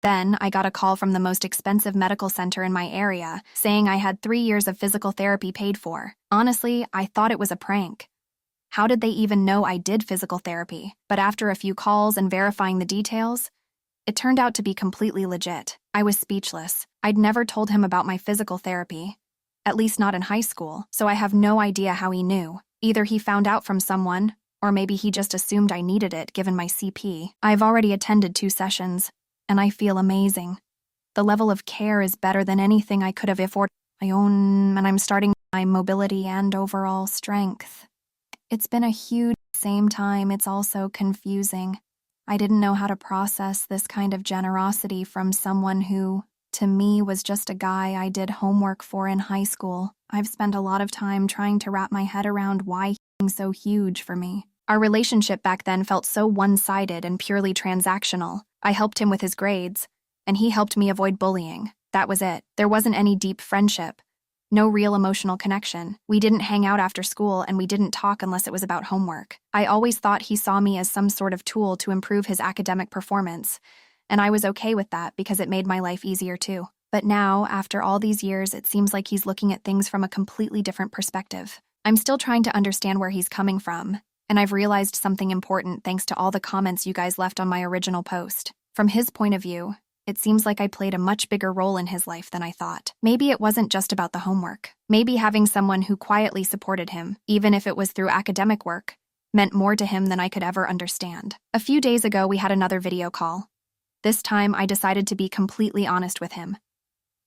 Then I got a call from the most expensive medical center in my area saying I had 3 years of physical therapy paid for. Honestly, I thought it was a prank. How did they even know I did physical therapy? But after a few calls and verifying the details, it turned out to be completely legit. I was speechless. I'd never told him about my physical therapy, at least not in high school, so I have no idea how he knew. Either he found out from someone, or maybe he just assumed I needed it given my CP. I've already attended 2 sessions, and I feel amazing. The level of care is better than anything I could have afforded my own, and I'm starting my mobility and overall strength. It's been a huge same time, it's also confusing. I didn't know how to process this kind of generosity from someone who, to me, was just a guy I did homework for in high school. I've spent a lot of time trying to wrap my head around why he's so huge for me. Our relationship back then felt so one-sided and purely transactional. I helped him with his grades, and he helped me avoid bullying. That was it. There wasn't any deep friendship. No real emotional connection. We didn't hang out after school, and we didn't talk unless it was about homework. I always thought he saw me as some sort of tool to improve his academic performance, and I was okay with that because it made my life easier too. But now, after all these years, it seems like he's looking at things from a completely different perspective. I'm still trying to understand where he's coming from, and I've realized something important thanks to all the comments you guys left on my original post. From his point of view, it seems like I played a much bigger role in his life than I thought. Maybe it wasn't just about the homework. Maybe having someone who quietly supported him, even if it was through academic work, meant more to him than I could ever understand. A few days ago, we had another video call. This time, I decided to be completely honest with him.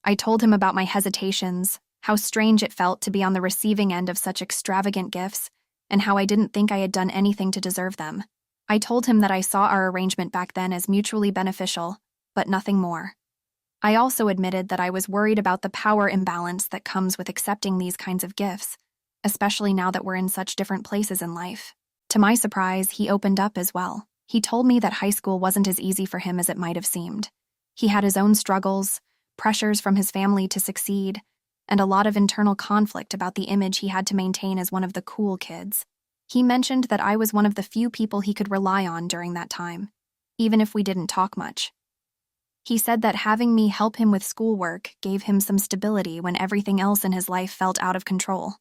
I told him about my hesitations, how strange it felt to be on the receiving end of such extravagant gifts, and how I didn't think I had done anything to deserve them. I told him that I saw our arrangement back then as mutually beneficial, but nothing more. I also admitted that I was worried about the power imbalance that comes with accepting these kinds of gifts, especially now that we're in such different places in life. To my surprise, he opened up as well. He told me that high school wasn't as easy for him as it might have seemed. He had his own struggles, pressures from his family to succeed, and a lot of internal conflict about the image he had to maintain as one of the cool kids. He mentioned that I was one of the few people he could rely on during that time, even if we didn't talk much. He said that having me help him with schoolwork gave him some stability when everything else in his life felt out of control.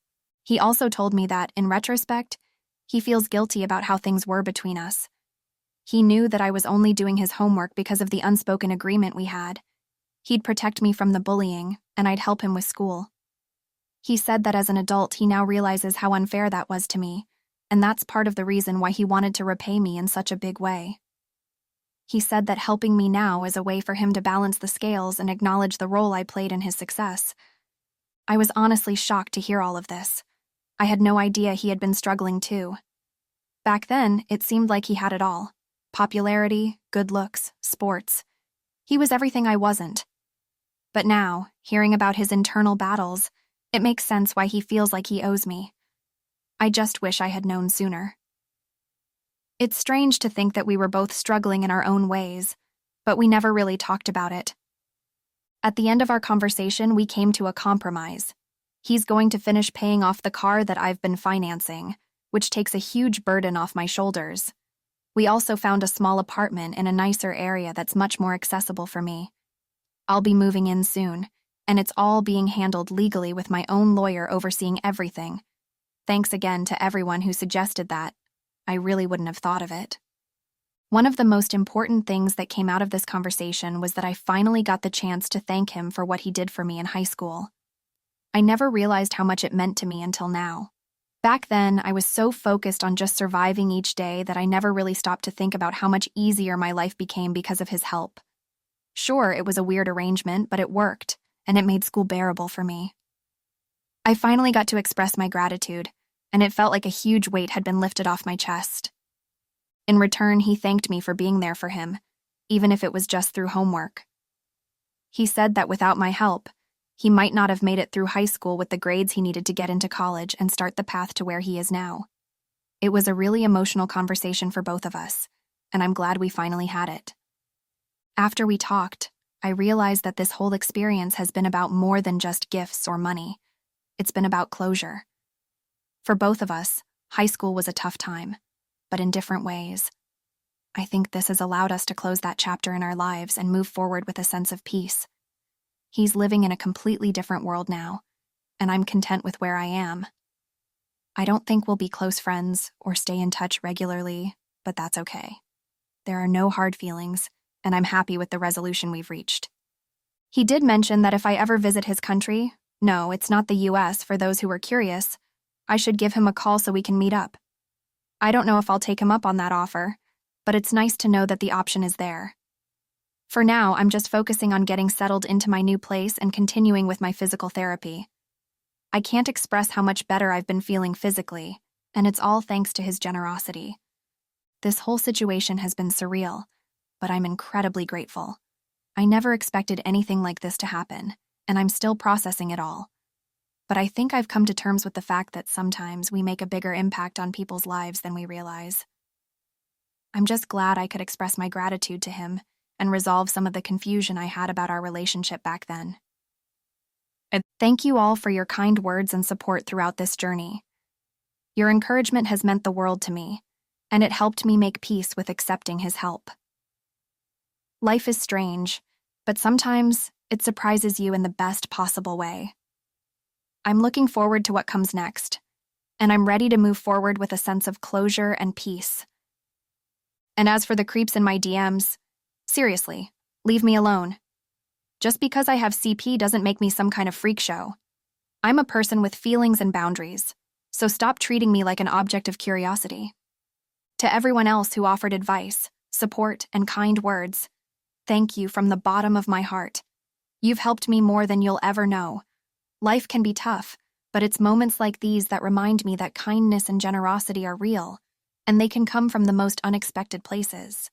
He also told me that, in retrospect, he feels guilty about how things were between us. He knew that I was only doing his homework because of the unspoken agreement we had. He'd protect me from the bullying, and I'd help him with school. He said that as an adult, he now realizes how unfair that was to me, and that's part of the reason why he wanted to repay me in such a big way. He said that helping me now is a way for him to balance the scales and acknowledge the role I played in his success. I was honestly shocked to hear all of this. I had no idea he had been struggling too. Back then, it seemed like he had it all. Popularity, good looks, sports. He was everything I wasn't. But now, hearing about his internal battles, it makes sense why he feels like he owes me. I just wish I had known sooner. It's strange to think that we were both struggling in our own ways, but we never really talked about it. At the end of our conversation, we came to a compromise. He's going to finish paying off the car that I've been financing, which takes a huge burden off my shoulders. We also found a small apartment in a nicer area that's much more accessible for me. I'll be moving in soon, and it's all being handled legally with my own lawyer overseeing everything. Thanks again to everyone who suggested that. I really wouldn't have thought of it. One of the most important things that came out of this conversation was that I finally got the chance to thank him for what he did for me in high school. I never realized how much it meant to me until now. Back then, I was so focused on just surviving each day that I never really stopped to think about how much easier my life became because of his help. Sure, it was a weird arrangement, but it worked, and it made school bearable for me. I finally got to express my gratitude, and it felt like a huge weight had been lifted off my chest. In return, he thanked me for being there for him, even if it was just through homework. He said that without my help, he might not have made it through high school with the grades he needed to get into college and start the path to where he is now. It was a really emotional conversation for both of us, and I'm glad we finally had it. After we talked, I realized that this whole experience has been about more than just gifts or money. It's been about closure. For both of us, high school was a tough time, but in different ways. I think this has allowed us to close that chapter in our lives and move forward with a sense of peace. He's living in a completely different world now, and I'm content with where I am. I don't think we'll be close friends or stay in touch regularly, but that's okay. There are no hard feelings, and I'm happy with the resolution we've reached. He did mention that if I ever visit his country, no, it's not the US for those who are curious, I should give him a call so we can meet up. I don't know if I'll take him up on that offer, but it's nice to know that the option is there. For now, I'm just focusing on getting settled into my new place and continuing with my physical therapy. I can't express how much better I've been feeling physically, and it's all thanks to his generosity. This whole situation has been surreal, but I'm incredibly grateful. I never expected anything like this to happen, and I'm still processing it all. But I think I've come to terms with the fact that sometimes we make a bigger impact on people's lives than we realize. I'm just glad I could express my gratitude to him and resolve some of the confusion I had about our relationship back then. And thank you all for your kind words and support throughout this journey. Your encouragement has meant the world to me, and it helped me make peace with accepting his help. Life is strange, but sometimes it surprises you in the best possible way. I'm looking forward to what comes next, and I'm ready to move forward with a sense of closure and peace. And as for the creeps in my DMs, seriously, leave me alone. Just because I have CP doesn't make me some kind of freak show. I'm a person with feelings and boundaries, so stop treating me like an object of curiosity. To everyone else who offered advice, support, and kind words, thank you from the bottom of my heart. You've helped me more than you'll ever know. Life can be tough, but it's moments like these that remind me that kindness and generosity are real, and they can come from the most unexpected places.